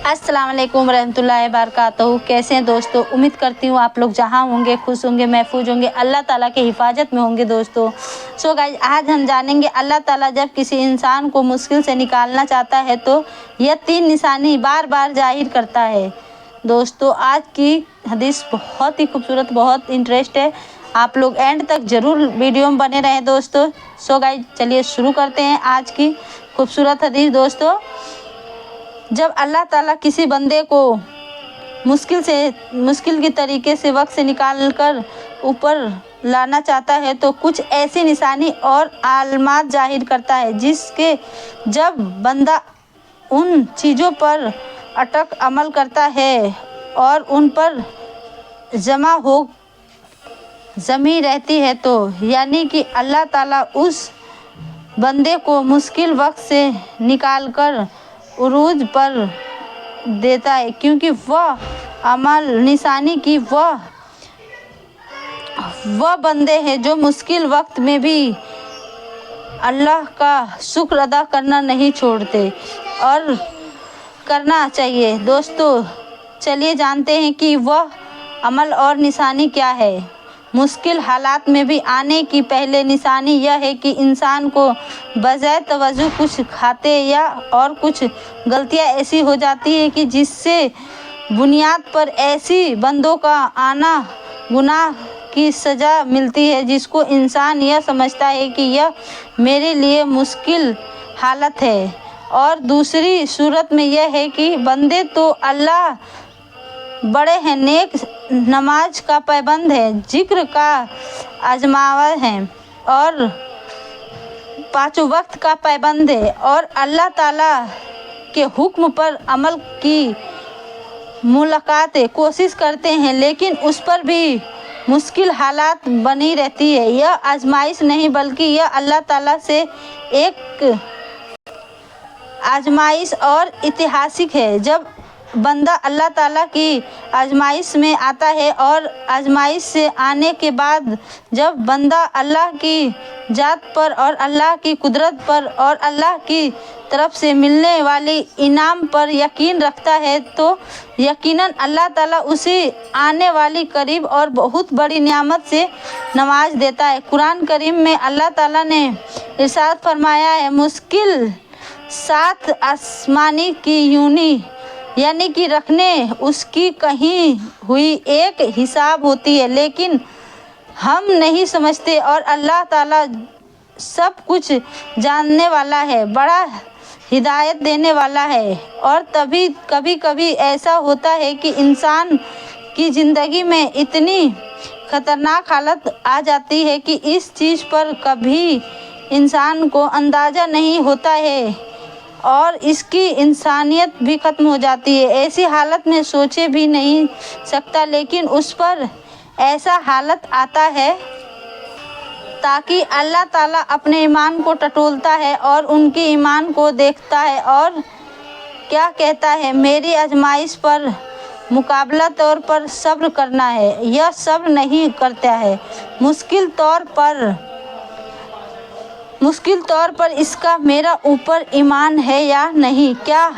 अस्सलाम वालेकुम रहमतुल्लाहि बरकातहू। कैसे हैं दोस्तों? उम्मीद करती हूँ आप लोग जहाँ होंगे खुश होंगे, महफूज होंगे, अल्लाह ताला के हिफाजत में होंगे दोस्तों। सो गाइज, आज हम जानेंगे अल्लाह ताला जब किसी इंसान को मुश्किल से निकालना चाहता है तो यह 3 निशानी बार बार जाहिर करता है। दोस्तों, आज की हदीस बहुत ही खूबसूरत, बहुत इंटरेस्ट है। आप लोग एंड तक ज़रूर वीडियो में बने रहें दोस्तों। सो गाइज, चलिए शुरू करते हैं आज की खूबसूरत हदीस। दोस्तों, जब अल्लाह ताला किसी बंदे को मुश्किल के तरीके से वक्त से निकाल कर ऊपर लाना चाहता है तो कुछ ऐसी निशानी और आलमात जाहिर करता है जिसके जब बंदा उन चीज़ों पर अटक अमल करता है और उन पर जमी रहती है तो यानी कि अल्लाह ताला उस बंदे को मुश्किल वक्त से निकाल कर उरूज पर देता है, क्योंकि वह अमल निशानी की वह बंदे हैं जो मुश्किल वक्त में भी अल्लाह का शुक्र अदा करना नहीं छोड़ते और करना चाहिए। दोस्तों, चलिए जानते हैं कि वह अमल और निशानी क्या है। मुश्किल हालात में भी आने की पहले निशानी यह है कि इंसान को बजाय तवज्जो कुछ खाते या और कुछ गलतियां ऐसी हो जाती है कि जिससे बुनियाद पर ऐसी बंदों का आना गुनाह की सज़ा मिलती है, जिसको इंसान यह समझता है कि यह मेरे लिए मुश्किल हालत है। और दूसरी सूरत में यह है कि बंदे तो अल्लाह बड़े हैं, नेक, नमाज का पाबंद है, जिक्र का आजमावा है और 5 वक्त का पाबंद है और अल्लाह ताला के हुक्म पर अमल की मुलाकात कोशिश करते हैं, लेकिन उस पर भी मुश्किल हालात बनी रहती है। यह आजमाइश नहीं बल्कि यह अल्लाह ताला से एक आजमाइश और ऐतिहासिक है। जब बंदा अल्लाह ताला की आजमाइश में आता है और आजमाइश से आने के बाद जब बंदा अल्लाह की ज़ात पर और अल्लाह की कुदरत पर और अल्लाह की तरफ से मिलने वाली इनाम पर यकीन रखता है तो यकीनन अल्लाह ताला उसे आने वाली करीब और बहुत बड़ी नियामत से नवाज देता है। कुरान करीम में अल्लाह ताला ने इरशाद फरमाया है, मुश्किल 7 आसमानी की यूनी यानी कि रखने उसकी कहीं हुई एक हिसाब होती है, लेकिन हम नहीं समझते और अल्लाह ताला सब कुछ जानने वाला है, बड़ा हिदायत देने वाला है। और तभी कभी ऐसा होता है कि इंसान की ज़िंदगी में इतनी ख़तरनाक हालत आ जाती है कि इस चीज़ पर कभी इंसान को अंदाज़ा नहीं होता है और इसकी इंसानियत भी ख़त्म हो जाती है। ऐसी हालत में सोचे भी नहीं सकता, लेकिन उस पर ऐसा हालत आता है ताकि अल्लाह ताला अपने ईमान को टटोलता है और उनके ईमान को देखता है और क्या कहता है, मेरी आजमाइश पर मुकाबला तौर पर सब्र करना है। यह सब्र नहीं करता है मुश्किल तौर पर इसका मेरा ऊपर ईमान है या नहीं। क्या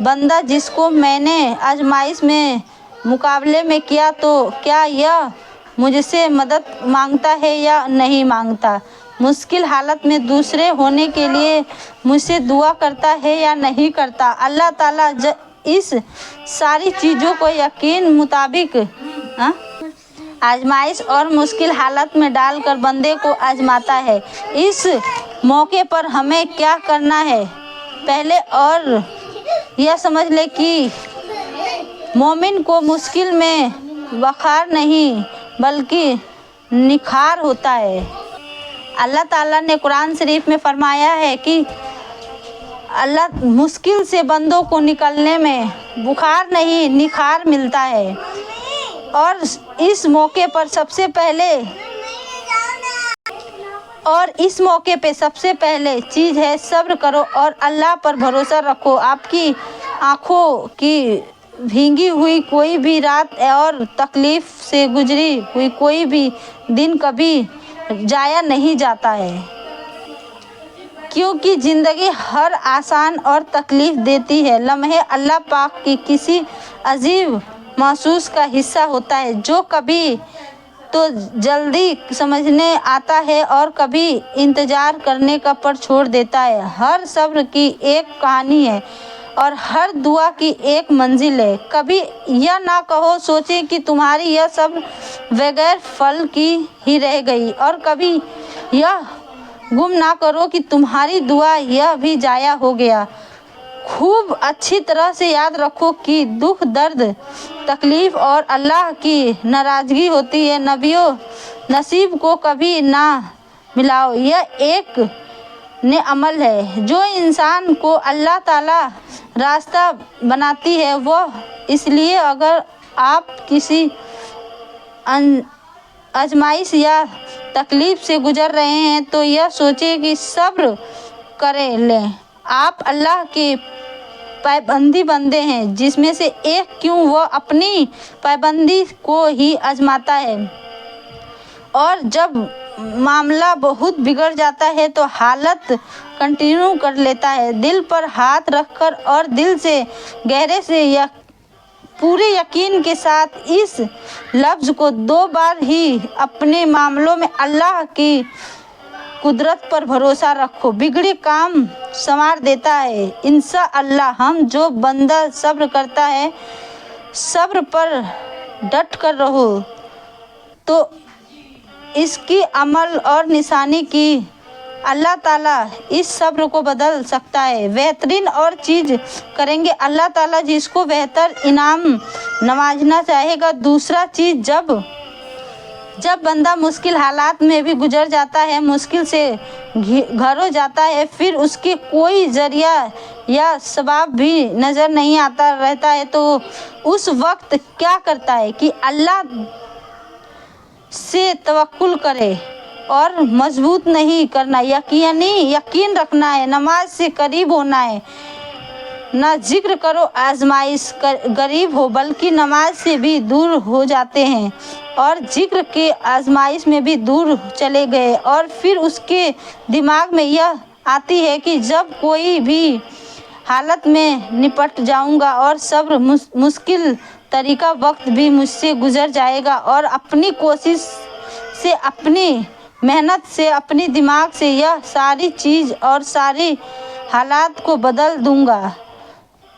बंदा जिसको मैंने आजमाइश में मुकाबले में किया तो क्या यह मुझसे मदद मांगता है या नहीं मांगता। मुश्किल हालत में दूसरे होने के लिए मुझसे दुआ करता है या नहीं करता। अल्लाह ताला इस सारी चीज़ों को यकीन मुताबिक आजमाइश और मुश्किल हालत में डालकर बंदे को आजमाता है। इस मौके पर हमें क्या करना है, पहले और यह समझ ले कि मोमिन को मुश्किल में वक़ार नहीं बल्कि निखार होता है। अल्लाह ताला ने कुरान शरीफ में फरमाया है कि अल्लाह मुश्किल से बंदों को निकलने में बुखार नहीं निखार मिलता है। और इस मौके पे सबसे पहले चीज़ है सब्र करो और अल्लाह पर भरोसा रखो। आपकी आँखों की भीगी हुई कोई भी रात और तकलीफ़ से गुजरी हुई कोई भी दिन कभी जाया नहीं जाता है। کیونکہ زندگی ہر آسان اور تکلیف دیتی ہے لمحے اللہ پاک کی کسی عجیب محسوس کا حصہ ہوتا ہے جو کبھی تو جلدی سمجھنے آتا ہے اور کبھی انتظار کرنے کا پر چھوڑ دیتا ہے۔ ہر صبر کی ایک کہانی ہے اور ہر دعا کی ایک منزل ہے۔ کبھی یہ نہ کہو سوچیں کہ تمہاری یہ صبر بغیر پھل کی ہی رہ گئی، اور کبھی یہ گم نہ کرو کہ تمہاری دعا یہ بھی ضائع ہو گیا۔ خوب اچھی طرح سے یاد رکھو کہ دکھ، درد، تکلیف اور اللہ کی ناراضگی ہوتی ہے۔ نبیوں نصیب کو کبھی نہ ملاؤ، یہ ایک عمل ہے جو انسان کو اللہ تعالیٰ راستہ بناتی ہے۔ وہ اس لیے اگر آپ کسی آزمائش یا تکلیف سے گزر رہے ہیں تو یہ سوچیں کہ صبر کر لیں۔ آپ اللہ کے پابندی بندے ہیں، جس میں سے ایک کیوں وہ اپنی پابندی کو ہی آزماتا ہے، اور جب معاملہ بہت بگڑ جاتا ہے تو حالت کنٹینیو کر لیتا ہے۔ دل پر ہاتھ رکھ کر اور دل سے گہرے سے پورے یقین کے ساتھ اس لفظ کو 2 بار ہی اپنے معاملوں میں اللہ کی قدرت پر بھروسہ رکھو، بگڑے کام سنوار دیتا ہے انشاءاللہ۔ ہم جو بندہ صبر کرتا ہے، صبر پر ڈٹ کر رہو تو اس کی عمل اور نشانی کی اللہ تعالیٰ اس صبر کو بدل سکتا ہے، بہترین اور چیز کریں گے۔ اللہ تعالیٰ جس کو بہتر انعام نوازنا چاہے گا۔ دوسرا چیز، جب بندہ مشکل حالات میں بھی گزر جاتا ہے، مشکل سے گھر ہو جاتا ہے، پھر اس کے کوئی ذریعہ یا سبب بھی نظر نہیں آتا رہتا ہے، تو اس وقت کیا کرتا ہے کہ اللہ سے توکل کرے اور مضبوط نہیں کرنا، یقین رکھنا ہے، نماز سے قریب ہونا ہے۔ نہ ذکر کرو آزمائش غریب ہو بلکہ نماز سے بھی دور ہو جاتے ہیں، اور ذکر کے آزمائش میں بھی دور چلے گئے، اور پھر اس کے دماغ میں یہ آتی ہے کہ جب کوئی بھی حالت میں نپٹ جاؤں گا اور صبر مشکل طریقہ وقت بھی مجھ سے گزر جائے گا، اور اپنی کوشش سے، اپنی محنت سے، اپنی دماغ سے یہ ساری چیز اور ساری حالات کو بدل دوں گا،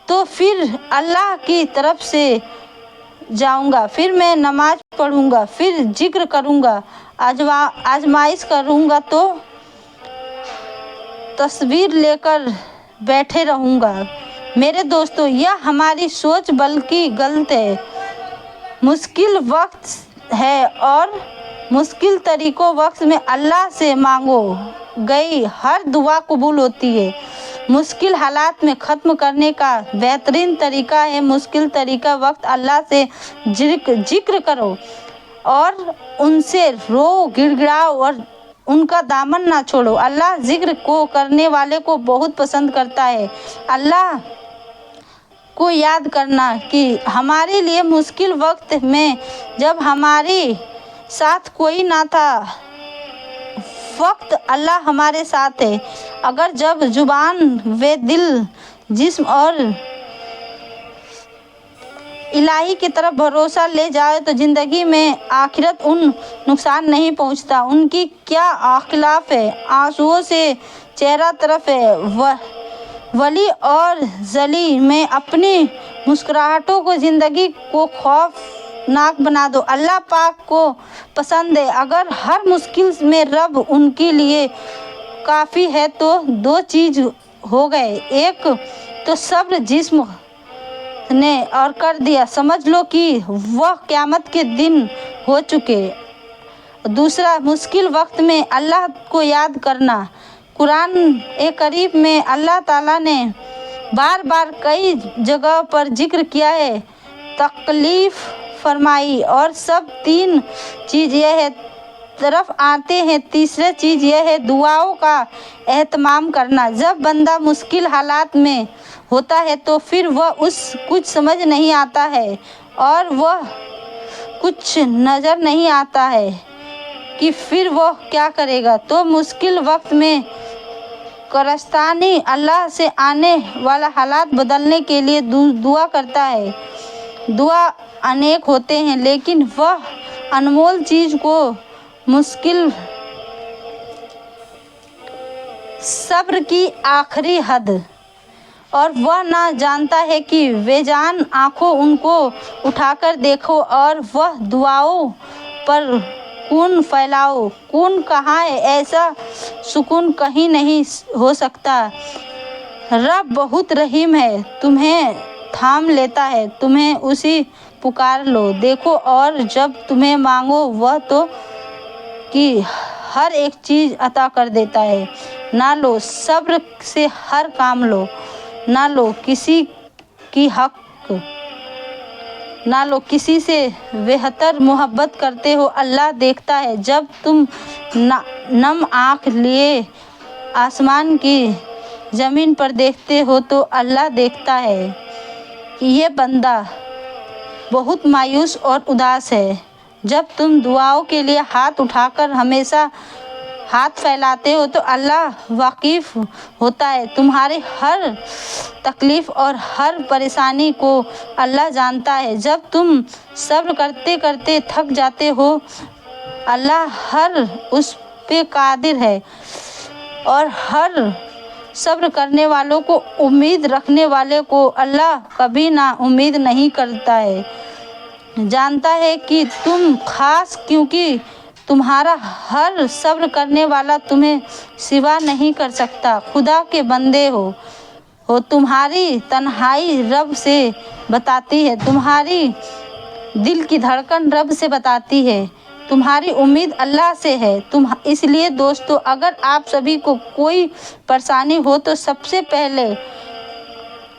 تو پھر اللہ کی طرف سے جاؤں گا، پھر میں نماز پڑھوں گا، پھر ذکر کروں گا، آزمائش کروں گا تو تصویر لے کر بیٹھے رہوں گا۔ میرے دوستو، یہ ہماری سوچ بلکہ غلط ہے۔ مشکل وقت ہے اور مشکل طریقوں وقت میں اللہ سے مانگو گئی ہر دعا قبول ہوتی ہے۔ مشکل حالات میں ختم کرنے کا بہترین طریقہ ہے مشکل طریقہ وقت اللہ سے ذکر کرو اور ان سے رو گڑ گڑاؤ اور ان کا دامن نہ چھوڑو۔ اللہ ذکر کو کرنے والے کو بہت پسند کرتا ہے۔ اللہ کو یاد کرنا کہ ہمارے لیے مشکل وقت میں جب ہمارے ساتھ کوئی نہ تھا، وقت اللہ ہمارے ساتھ ہے۔ اگر جب زبان و دل، جسم اور الہی کی طرف بھروسہ لے جائے تو زندگی میں آخرت ان نقصان نہیں پہنچتا۔ ان کی کیا اخلاق ہے، آنسوؤں سے چہرہ طرف ہے۔ ولی اور ذلی میں اپنی مسکراہٹوں کو زندگی کو خوفناک بنا دو۔ اللہ پاک کو پسند ہے اگر ہر مشکل میں رب ان کے لیے کافی ہے تو 2 چیز ہو گئے، ایک تو صبر جس نے اور کر دیا سمجھ لو کہ وہ قیامت کے دن ہو چکے، دوسرا مشکل وقت میں اللہ کو یاد کرنا۔ قرآن کریم میں اللہ تعالیٰ نے بار بار کئی جگہ پر ذکر کیا ہے، تکلیف فرمائی، اور سب 3 چیز یہ ہے طرف آتے ہیں۔ تیسری چیز یہ ہے دعاؤں کا اہتمام کرنا۔ جب بندہ مشکل حالات میں ہوتا ہے تو پھر وہ کچھ سمجھ نہیں آتا ہے اور وہ کچھ نظر نہیں آتا ہے کہ پھر وہ کیا کرے گا، تو مشکل وقت میں करस्तानी अल्लाह से आने वाला हालात बदलने के लिए दुआ करता है। दुआ अनेक होते हैं, लेकिन वह अनमोल चीज़ को मुश्किल सब्र की आखिरी हद, और वह ना जानता है कि बेजान आंखों उनको उठाकर देखो और वह दुआओं पर खून फैलाओ। खून कहाँ है? ऐसा सुकून कहीं नहीं हो सकता। रब बहुत रहीम है, तुम्हें थाम लेता है, तुम्हें उसी पुकार लो देखो, और जब तुम्हें मांगो वह तो कि हर एक चीज़ अता कर देता है। ना लो सब्र से हर काम लो, ना लो किसी की हक, ना लो किसी से बेहतर मोहब्बत करते हो। अल्लाह देखता है जब तुम नम आँख लिए आसमान की ज़मीन पर देखते हो तो अल्लाह देखता है कि ये बंदा बहुत मायूस और उदास है। जब तुम दुआओं के लिए हाथ उठाकर हमेशा हाथ फैलाते हो तो अल्लाह वाकिफ़ होता है। तुम्हारी हर तकलीफ़ और हर परेशानी को अल्लाह जानता है। जब तुम सब्र करते करते थक जाते हो, अल्लाह हर उस पे कादिर है, और हर सब्र करने वालों को, उम्मीद रखने वाले को अल्लाह कभी ना उम्मीद नहीं करता है। जानता है कि तुम खास, क्योंकि तुम्हारा हर सब्र करने वाला तुम्हें सिवा नहीं कर सकता। खुदा के बंदे हो तुम्हारी तन्हाई रब से बताती है, तुम्हारी दिल की धड़कन रब से बताती है, तुम्हारी उम्मीद अल्लाह से है। इसलिए दोस्तों, अगर आप सभी को कोई परेशानी हो तो सबसे पहले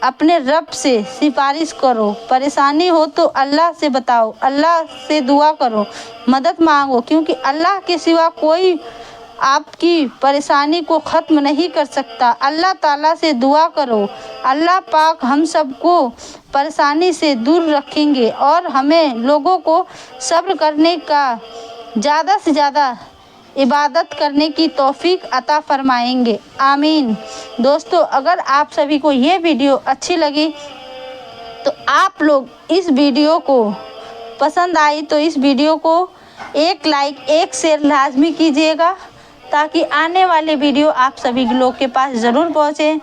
अपने रब से सिफारिश करो। परेशानी हो तो अल्लाह से बताओ, अल्लाह से दुआ करो, मदद मांगो, क्योंकि अल्लाह के सिवा कोई आपकी परेशानी को ख़त्म नहीं कर सकता। अल्लाह ताला से दुआ करो, अल्लाह पाक हम सबको परेशानी से दूर रखेंगे और हमें लोगों को सब्र करने का, ज़्यादा से ज़्यादा इबादत करने की तौफीक अता फरमाएंगे। आमीन। दोस्तों, अगर आप सभी को ये वीडियो अच्छी लगी तो आप लोग इस वीडियो को पसंद आई तो इस वीडियो को एक लाइक, एक शेयर लाजमी कीजिएगा, ताकि आने वाले वीडियो आप सभी लोग के पास ज़रूर पहुँचे।